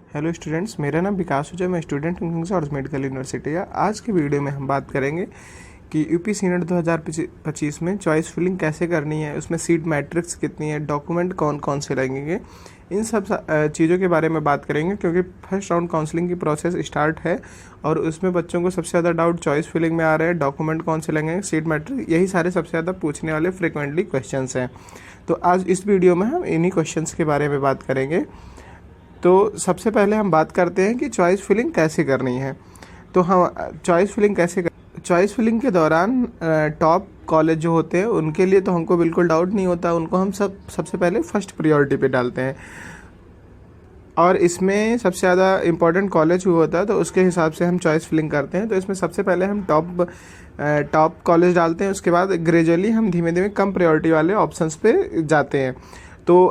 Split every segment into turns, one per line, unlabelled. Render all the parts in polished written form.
Hello students, मेरा नाम विकास है। मैं स्टूडेंट हूँ किंग्स आर्ट्स मेडिकल यूनिवर्सिटी का। आज की वीडियो में हम बात करेंगे कि यूपी सीनेट 2025 में चॉइस फिलिंग कैसे करनी है, उसमें सीट मैट्रिक्स कितनी है, डॉक्यूमेंट कौन कौन से लगेंगे, इन सब चीज़ों के बारे में बात करेंगे। क्योंकि फर्स्ट राउंड काउंसलिंग की प्रोसेस स्टार्ट है और उसमें बच्चों को सबसे ज़्यादा डाउट चॉइस फिलिंग में आ रहे हैं, डॉक्यूमेंट कौन से लगेंगे, सीट मैट्रिक्स, यही सारे सबसे ज़्यादा पूछने वाले फ्रिक्वेंटली क्वेश्चंस हैं। तो आज इस वीडियो में हम इन्हीं क्वेश्चंस के बारे में बात करेंगे। तो सबसे पहले हम बात करते हैं कि चॉइस फिलिंग कैसे करनी है। तो हम चॉइस फिलिंग के दौरान टॉप कॉलेज जो होते हैं उनके लिए तो हमको बिल्कुल डाउट नहीं होता, उनको हम सबसे पहले फर्स्ट प्रायोरिटी पे डालते हैं और इसमें सबसे ज़्यादा इम्पोर्टेंट कॉलेज हुआ होता है तो उसके हिसाब से हम चॉइस फिलिंग करते हैं। तो इसमें सबसे पहले हम टॉप कॉलेज डालते हैं, उसके बाद ग्रेजुअली हम धीमे धीमे कम प्रायोरिटी वाले ऑप्शंस पे जाते हैं। तो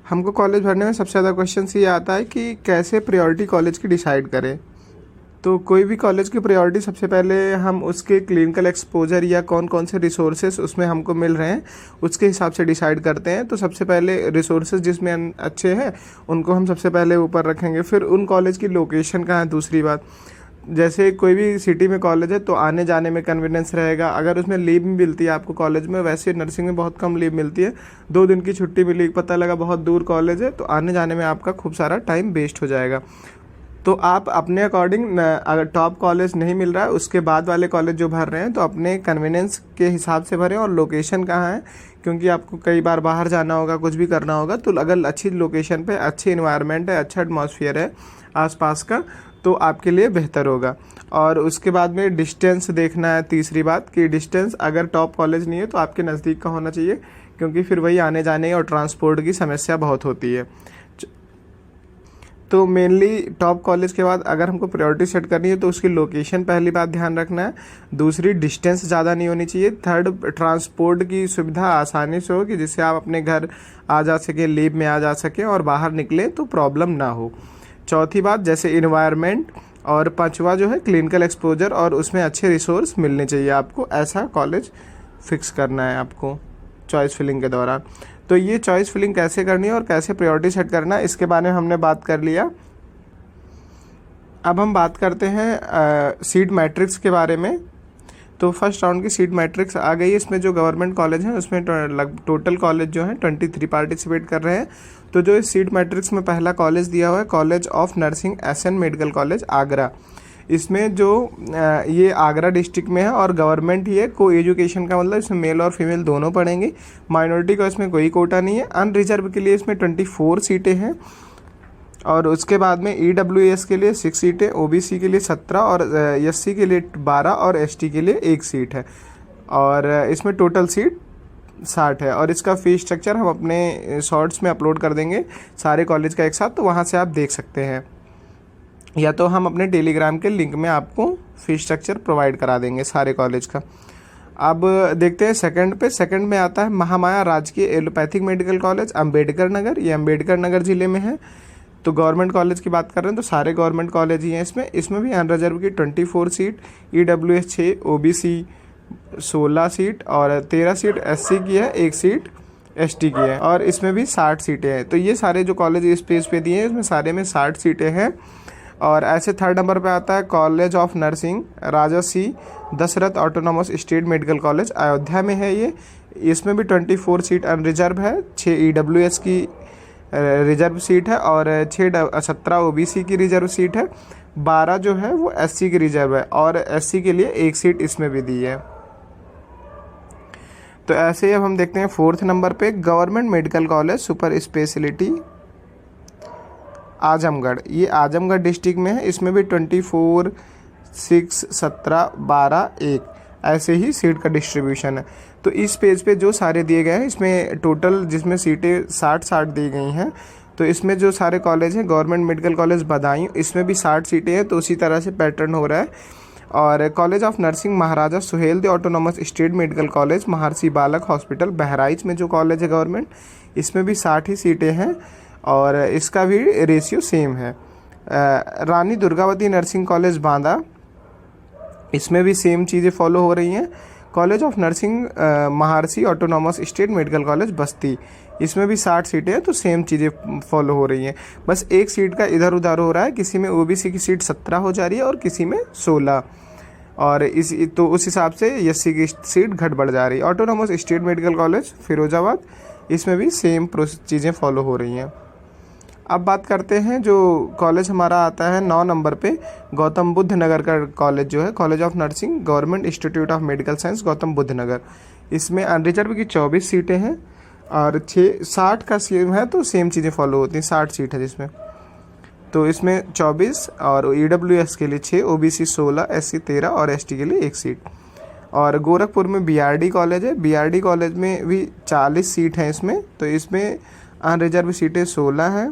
हमको कॉलेज भरने में सबसे ज़्यादा क्वेश्चन ये आता है कि कैसे प्रायोरिटी कॉलेज की डिसाइड करें। तो कोई भी कॉलेज की प्रायोरिटी सबसे पहले हम उसके क्लिनिकल एक्सपोजर या कौन कौन से रिसोर्सेज उसमें हमको मिल रहे हैं उसके हिसाब से डिसाइड करते हैं। तो सबसे पहले रिसोर्सेज जिसमें अच्छे हैं उनको हम सबसे पहले ऊपर रखेंगे। फिर उन कॉलेज की लोकेशन कहाँ है, दूसरी बात, जैसे कोई भी सिटी में कॉलेज है तो आने जाने में कन्वीनियंस रहेगा। अगर उसमें लीव भी मिलती है आपको कॉलेज में, वैसे नर्सिंग में बहुत कम लीव मिलती है, 2 दिन की छुट्टी मिली, पता लगा बहुत दूर कॉलेज है तो आने जाने में आपका खूब सारा टाइम वेस्ट हो जाएगा। तो आप अपने अकॉर्डिंग, अगर टॉप कॉलेज नहीं मिल रहा है उसके बाद वाले कॉलेज जो भर रहे हैं तो अपने कन्वीनियंस के हिसाब से भरें। और लोकेशन कहाँ है, क्योंकि आपको कई बार बाहर जाना होगा, कुछ भी करना होगा, तो अगर अच्छी लोकेशन पे अच्छी इन्वायरमेंट है, अच्छा एटमॉस्फेयर है आसपास का, तो आपके लिए बेहतर होगा। और उसके बाद में डिस्टेंस देखना है। तीसरी बात कि डिस्टेंस अगर टॉप कॉलेज नहीं है तो आपके नज़दीक का होना चाहिए, क्योंकि फिर वही आने जाने और ट्रांसपोर्ट की समस्या बहुत होती है। तो मेनली टॉप कॉलेज के बाद अगर हमको प्रायोरिटी सेट करनी है तो उसकी लोकेशन पहली बात ध्यान रखना है। दूसरी, डिस्टेंस ज़्यादा नहीं होनी चाहिए। थर्ड, ट्रांसपोर्ट की सुविधा आसानी से हो कि जिससे आप अपने घर आ जा सके, लीव में आ जा सके और बाहर निकले तो प्रॉब्लम ना हो। चौथी बात, जैसे इन्वायरमेंट। और पांचवा जो है क्लिनिकल एक्सपोजर, और उसमें अच्छे रिसोर्स मिलने चाहिए आपको। ऐसा कॉलेज फिक्स करना है आपको चॉइस फिलिंग के दौरान। तो ये चॉइस फिलिंग कैसे करनी है और कैसे प्रायोरिटी सेट करना है इसके बारे में हमने बात कर लिया। अब हम बात करते हैं सीट मैट्रिक्स के बारे में। तो फर्स्ट राउंड की सीट मैट्रिक्स आ गई है। इसमें जो गवर्नमेंट कॉलेज हैं उसमें टोटल कॉलेज जो हैं 23 पार्टिसिपेट कर रहे हैं। तो जो इस सीट मैट्रिक्स में पहला कॉलेज दिया हुआ है, college of nursing SN medical college Agra. इसमें जो ये आगरा डिस्ट्रिक्ट में है और गवर्नमेंट ही है। को एजुकेशन का मतलब इसमें मेल और फीमेल दोनों पढ़ेंगे। माइनॉरिटी का इसमें कोई कोटा नहीं है। अनरिजर्व के लिए इसमें 24 सीटें हैं और उसके बाद में ईडब्ल्यूएस के लिए 6 सीटें, ओबीसी के लिए 17 और एससी के लिए 12 और एसटी के लिए 1 सीट है। और इसमें टोटल सीट 60 है। और इसका फीस स्ट्रक्चर हम अपने शॉर्ट्स में अपलोड कर देंगे सारे कॉलेज का एक साथ, तो वहाँ से आप देख सकते हैं, या तो हम अपने टेलीग्राम के लिंक में आपको फीस स्ट्रक्चर प्रोवाइड करा देंगे सारे कॉलेज का। अब देखते हैं सेकंड पे। सेकंड में आता है महामाया राजकीय allopathic medical college, Ambedkar Nagar. ये अम्बेडकर नगर ज़िले में है। तो गवर्नमेंट कॉलेज की बात कर रहे हैं तो सारे गवर्नमेंट कॉलेज ही हैं इसमें भी अनरिजर्व की 24 सीट, ईडब्ल्यूएस 6, ओबीसी 16 सीट और 13 सीट एससी की है, 1 सीट एसटी की है, और इसमें भी 60 सीटें हैं। तो ये सारे जो कॉलेज इस पेज पे दिए हैं इसमें सारे में 60 सीटें हैं। और ऐसे थर्ड नंबर पे आता है college of nursing Rajarshi Dashrath autonomous state medical college, Ayodhya में है ये। इसमें भी 24 सीट अनरिजर्व है, 6 ईडब्ल्यूएस की रिजर्व सीट है और 17 ओबीसी की रिजर्व सीट है, 12 जो है वो एससी की रिजर्व है और एससी के लिए 1 सीट इसमें भी दी है। तो ऐसे ही अब हम देखते हैं फोर्थ नंबर पे government medical college super speciality Azamgarh. ये आजमगढ़ डिस्ट्रिक्ट में है। इसमें भी 24, 6, 17, 12, 1 ऐसे ही सीट का डिस्ट्रीब्यूशन है। तो इस पेज पे जो सारे दिए गए हैं इसमें टोटल जिसमें सीटें 60 दी गई हैं। तो इसमें जो सारे कॉलेज हैं, गवर्नमेंट मेडिकल कॉलेज बदायूं, इसमें भी 60 सीटें हैं। तो उसी तरह से पैटर्न हो रहा है। और college of nursing Maharaja Suheldev autonomous state medical college, महर्षि बालक हॉस्पिटल बहराइच में जो कॉलेज है गवर्नमेंट, इसमें भी 60 ही सीटें हैं और इसका भी रेशियो सेम है। रानी दुर्गावती नर्सिंग कॉलेज बांदा, इसमें भी सेम चीज़ें फॉलो हो रही हैं। College of nursing Maharshi autonomous state medical college Basti, इसमें भी 60 सीटें हैं। तो सेम चीज़ें फॉलो हो रही हैं, बस एक सीट का इधर उधर हो रहा है, किसी में ओबीसी की सीट 17 हो जा रही है और किसी में 16, और उस हिसाब से एससी की सीट घट बढ़ जा रही है। Autonomous state medical college Firozabad, इसमें भी सेम चीज़ें फॉलो हो रही हैं। अब बात करते हैं जो कॉलेज हमारा आता है 9 नंबर पे, गौतम बुद्ध नगर का कॉलेज जो है, college of nursing government institute of medical science Gautam Buddha Nagar. इसमें अनरिजर्व की 24 सीटें हैं और 60 का सेम है, तो सेम चीज़ें फॉलो होती हैं। 60 सीट है जिसमें, तो इसमें 24 और ईडब्ल्यूएस के लिए 6, ओबीसी 16, एससी 13 और एसटी के लिए 1 सीट। और गोरखपुर में बीआरडी कॉलेज है, बीआरडी कॉलेज में भी 40 सीट हैं इसमें, तो इसमें अनरिजर्व सीटें 16 हैं,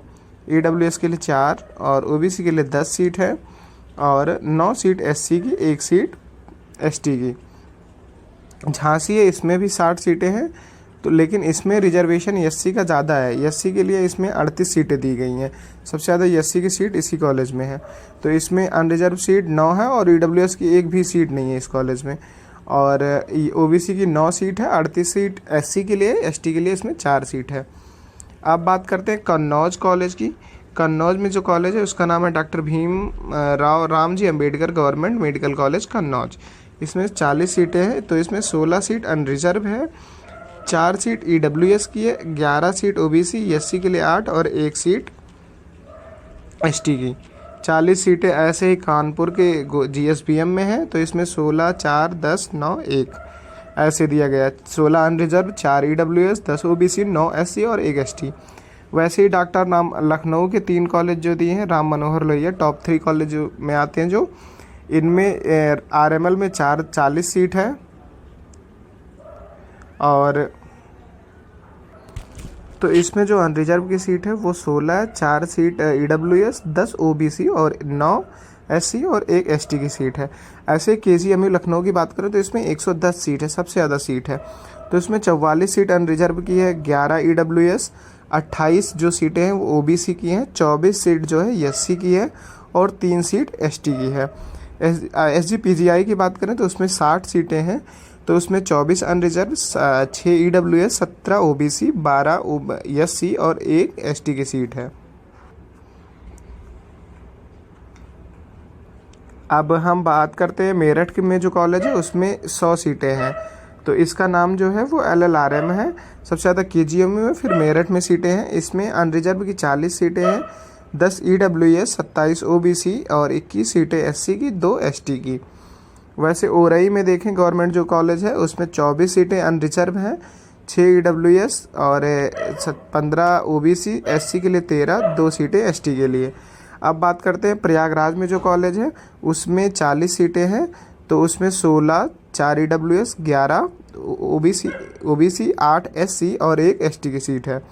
ईडब्ल्यूएस के लिए 4 और ओबीसी के लिए 10 सीट है और 9 सीट एससी की, 1 सीट एसटी की। झांसी है, इसमें भी 60 सीटें हैं, तो लेकिन इसमें रिजर्वेशन एससी का ज़्यादा है। एससी के लिए इसमें 38 सीटें दी गई हैं, सबसे ज़्यादा एससी की सीट इसी कॉलेज में है। तो इसमें अनरिजर्व सीट 9 है और ईडब्ल्यूएस की एक भी सीट नहीं है इस कॉलेज में। और ओबीसी की 9 सीट है, 38 सीट एससी के लिए, एसटी के लिए इसमें 4 सीट है। अब बात करते हैं कन्नौज कॉलेज की। कन्नौज में जो कॉलेज है उसका नाम है doctor Bhim Rao Ramji Ambedkar government medical college Kannauj. इसमें 40 सीटें हैं, तो इसमें 16 सीट अनरिजर्व है, 4 सीट ईडब्ल्यूएस की है, 11 सीट ओबीसी, एससी के लिए 8 और 1 सीट एसटी की। 40 सीटें ऐसे ही कानपुर के जीएसबीएम में है, तो इसमें 16, 4, 10, 9, 1 ऐसे दिया गया। 16 अनरिजर्व, 4 ईडब्ल्यूएस, 10 ओबीसी, 9 एससी और 1 एसटी। वैसे ही डॉक्टर नाम लखनऊ के 3 कॉलेज जो दिए हैं, राम मनोहर लोहिया टॉप 3 कॉलेज में आते हैं जो, इनमें आरएमएल में 40 सीट है और तो इसमें जो अनरिजर्व की सीट है वो 16 है, 4 सीट ईडब्ल्यूएस, 10 ओबीसी और 9 एससी और 1 एसटी की सीट है। ऐसे केजीएमयू लखनऊ की बात करें तो इसमें 110 सीट है, सबसे ज़्यादा सीट है। तो इसमें 44 सीट अनरिजर्व की है, 11 ईडब्ल्यूएस, 28 जो सीटें हैं वो ओबीसी की हैं, 24 सीट जो है एससी की है और 3 सीट एसटी की है। एसजीपीजीआई की बात करें तो उसमें 60 सीटें हैं, तो उसमें 24 अनरिजर्व, 6 ईडब्ल्यूएस, 17 ओबीसी, 12 एससी और 1 एसटी की सीट है। अब हम बात करते हैं मेरठ में जो कॉलेज है उसमें 100 सीटें हैं, तो इसका नाम जो है वो एलएलआरएम है। सबसे ज़्यादा केजीएमयू में, फिर मेरठ में सीटें हैं। इसमें अनरिजर्व की 40 सीटें हैं, 10 ईडब्ल्यूएस, 27 ओबीसी और 21 सीटें एससी की, 2 एसटी की। वैसे ओरई में देखें गवर्नमेंट जो कॉलेज है उसमें 24 सीटें अनरिजर्व हैं, 6 ईडब्ल्यूएस और 15 ओबीसी, एससी के लिए 13, 2 सीटें एसटी के लिए। अब बात करते हैं प्रयागराज में जो कॉलेज है उसमें 40 सीटें हैं, तो उसमें 16, 4 ईडब्ल्यूएस, 11 ओबीसी, 8 एससी और 1 एसटी की सीट है।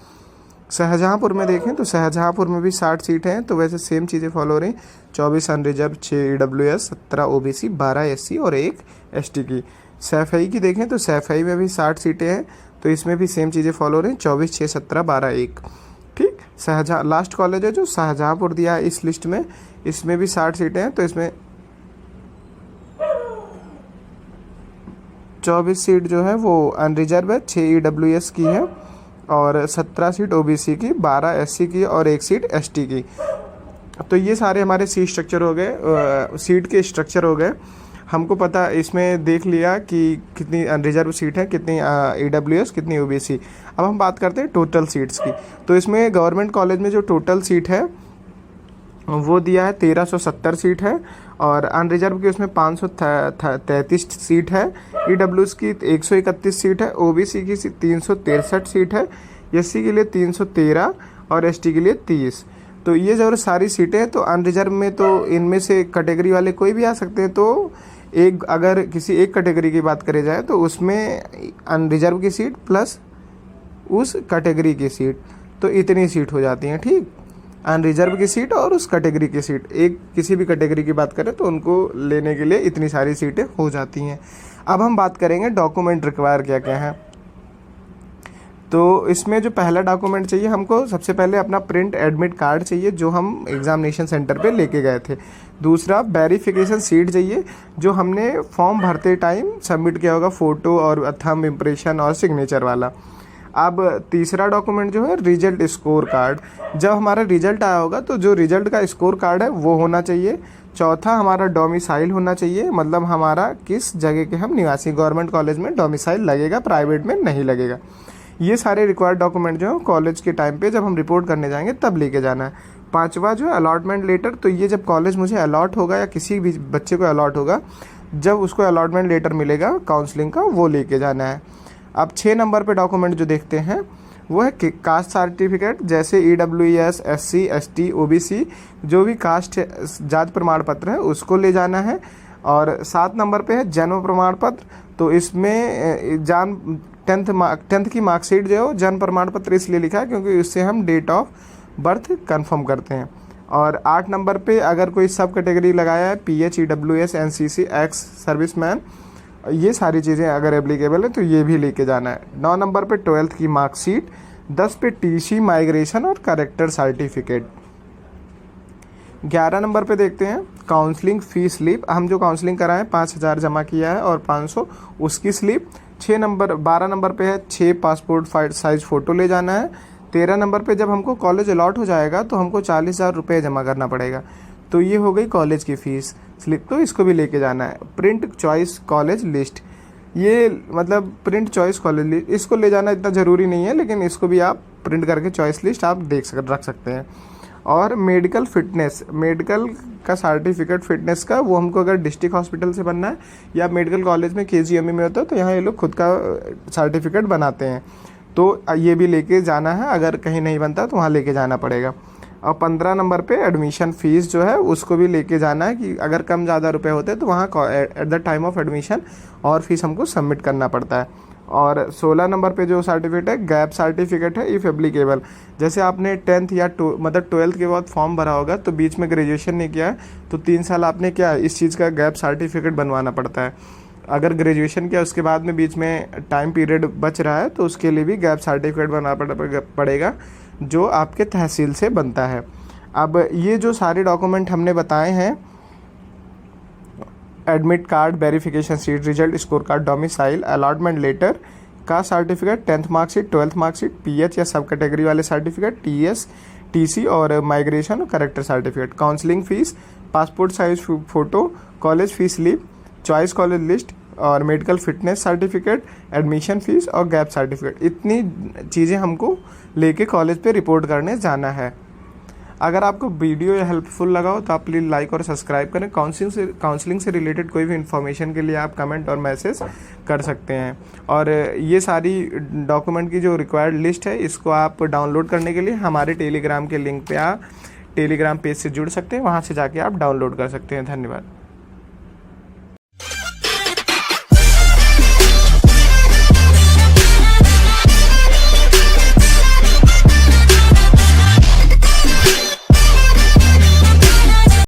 शाहजहाँपुर में देखें तो शाहजहाँपुर में भी 60 सीटें हैं, तो वैसे सेम चीज़ें फॉलो हो रही, 24 अनरिजर्व, 6 ईडब्ल्यूएस, 17 ओबीसी, 12 एससी और 1 एसटी की। सैफई की देखें तो सैफई में भी 60 सीटें हैं, तो इसमें भी सेम चीज़ें फॉलो हो रही, 24, 6, 17, 12, 1। ठीक, लास्ट कॉलेज है जो शाहजहाँपुर दिया है इस लिस्ट में, इसमें भी 60 सीटें हैं, तो इसमें 24 सीट जो है वो अनरिजर्व है, 6 ईडब्ल्यूएस की है और 17 सीट ओबीसी की, 12 एससी की और 1 सीट एसटी की। तो ये सारे हमारे सीट स्ट्रक्चर हो गए, सीट के स्ट्रक्चर हो गए। हमको पता, इसमें देख लिया कि कितनी अनरिजर्व सीट है, कितनी ईडब्ल्यूएस, कितनी ओबीसी। अब हम बात करते हैं टोटल सीट्स की। तो इसमें गवर्नमेंट कॉलेज में जो टोटल सीट है वो दिया है 1370 सीट है और अनरिजर्व की उसमें 533 सीट है, ईडब्ल्यूएस की 131 सीट है, ओबीसी की 363 सीट है, एससी के लिए 313 और एसटी के लिए 30। तो ये जो सारी सीटें, तो अनरिजर्व में तो इनमें से कैटेगरी वाले कोई भी आ सकते हैं। तो एक अगर किसी एक कैटेगरी की बात करी जाए तो उसमें अनरिजर्व की सीट प्लस उस कैटेगरी की सीट, तो इतनी सीट हो जाती हैं। ठीक, अनरिजर्व की सीट और उस कैटेगरी की सीट, एक किसी भी कैटेगरी की बात करें तो उनको लेने के लिए इतनी सारी सीटें हो जाती हैं। अब हम बात करेंगे डॉक्यूमेंट रिक्वायर क्या क्या हैं। तो इसमें जो पहला डॉक्यूमेंट चाहिए हमको, सबसे पहले अपना प्रिंट एडमिट कार्ड चाहिए जो हम एग्जामिनेशन सेंटर पे लेके गए थे। दूसरा वेरिफिकेशन शीट चाहिए जो हमने फॉर्म भरते टाइम सबमिट किया होगा, फ़ोटो और थंब इम्प्रेशन और सिग्नेचर वाला। अब तीसरा डॉक्यूमेंट जो है रिजल्ट स्कोर कार्ड, जब हमारा रिजल्ट आया होगा तो जो रिजल्ट का स्कोर कार्ड है वो होना चाहिए। चौथा हमारा डोमिसाइल होना चाहिए, मतलब हमारा किस जगह के हम निवासी, गवर्नमेंट कॉलेज में डोमिसाइल लगेगा, प्राइवेट में नहीं लगेगा। ये सारे रिक्वायर्ड डॉक्यूमेंट जो है कॉलेज के टाइम पे जब हम रिपोर्ट करने जाएंगे तब लेके जाना है। पांचवा जो है अलॉटमेंट लेटर, तो ये जब कॉलेज मुझे अलॉट होगा या किसी भी बच्चे को अलॉट होगा, जब उसको अलॉटमेंट लेटर मिलेगा काउंसलिंग का, वो लेके जाना है। अब 6 नंबर पे डॉक्यूमेंट जो देखते हैं वो है कास्ट सर्टिफिकेट, जैसे EWS, SC, ST, OBC जो भी कास्ट जाति प्रमाण पत्र है उसको ले जाना है। और 7 नंबर पे है जन्म प्रमाण पत्र, तो इसमें 10th की मार्कशीट जो है जन्म प्रमाण पत्र इसलिए लिखा है क्योंकि उससे हम डेट ऑफ बर्थ कंफर्म करते हैं। और 8 नंबर पे अगर कोई सब कैटेगरी लगाया है, PH, EWS, NCC, ex serviceman, ये सारी चीज़ें अगर एप्लीकेबल है तो ये भी लेके जाना है। 9 नंबर पे 12th की मार्कशीट, 10 पे TC माइग्रेशन और करेक्टर सर्टिफिकेट। 11 नंबर पे देखते हैं काउंसलिंग फीस स्लिप, हम जो काउंसलिंग कराएं 5,000 जमा किया है और 500 उसकी स्लिप। 12 नंबर पे है 6 पासपोर्ट साइज फ़ोटो ले जाना है। 13 नंबर पे जब हमको कॉलेज अलॉट हो जाएगा तो हमको 40,000 रुपये जमा करना पड़ेगा, तो ये हो गई कॉलेज की फ़ीस स्लिप, तो इसको भी लेके जाना है। प्रिंट चॉइस कॉलेज लिस्ट, ये मतलब प्रिंट चॉइस कॉलेज लिस्ट, इसको ले जाना इतना ज़रूरी नहीं है, लेकिन इसको भी आप प्रिंट करके चॉइस लिस्ट आप रख सकते हैं। और मेडिकल फिटनेस, मेडिकल का सर्टिफिकेट फिटनेस का, वो हमको अगर डिस्ट्रिक्ट हॉस्पिटल से बनना है या मेडिकल कॉलेज में KGME में होता है तो यहाँ ये लोग खुद का सर्टिफिकेट बनाते हैं, तो ये भी लेके जाना है। अगर कहीं नहीं बनता तो वहाँ लेके जाना पड़ेगा। और 15 नंबर पे एडमिशन फ़ीस जो है उसको भी लेके जाना है कि अगर कम ज़्यादा रुपए होते हैं तो वहाँ at the time of admission और फीस हमको सबमिट करना पड़ता है। और 16 नंबर पे जो सर्टिफिकेट है गैप सर्टिफिकेट है इफ़ एप्लीकेबल, जैसे आपने 10th या मतलब 12th के बाद फॉर्म भरा होगा तो बीच में ग्रेजुएशन नहीं किया है तो 3 साल आपने क्या इस चीज़ का गैप सर्टिफिकेट बनवाना पड़ता है। अगर ग्रेजुएशन किया उसके बाद में बीच में टाइम पीरियड बच रहा है तो उसके लिए भी गैप सर्टिफिकेट बनाना पड़ेगा जो आपके तहसील से बनता है। अब ये जो सारे डॉक्यूमेंट हमने बताए हैं, admit card, verification sheet, result score card, domicile, allotment letter, caste certificate, 10th marksheet, 12th marksheet, PH या सब कैटेगरी वाले सर्टिफिकेट, TS, TC और माइग्रेशन और character certificate, counselling fees, passport size photo, college fees slip, choice college list और medical fitness certificate, admission fees और gap certificate, इतनी चीज़ें हमको लेके कॉलेज पे रिपोर्ट करने जाना है। अगर आपको वीडियो हेल्पफुल लगा हो तो आप प्लीज़ लाइक और सब्सक्राइब करें। काउंसलिंग से रिलेटेड कोई भी इन्फॉर्मेशन के लिए आप कमेंट और मैसेज कर सकते हैं। और ये सारी डॉक्यूमेंट की जो रिक्वायर्ड लिस्ट है इसको आप डाउनलोड करने के लिए हमारे टेलीग्राम के लिंक पे आप टेलीग्राम पेज से जुड़ सकते हैं, वहाँ से जाके आप डाउनलोड कर सकते हैं। धन्यवाद।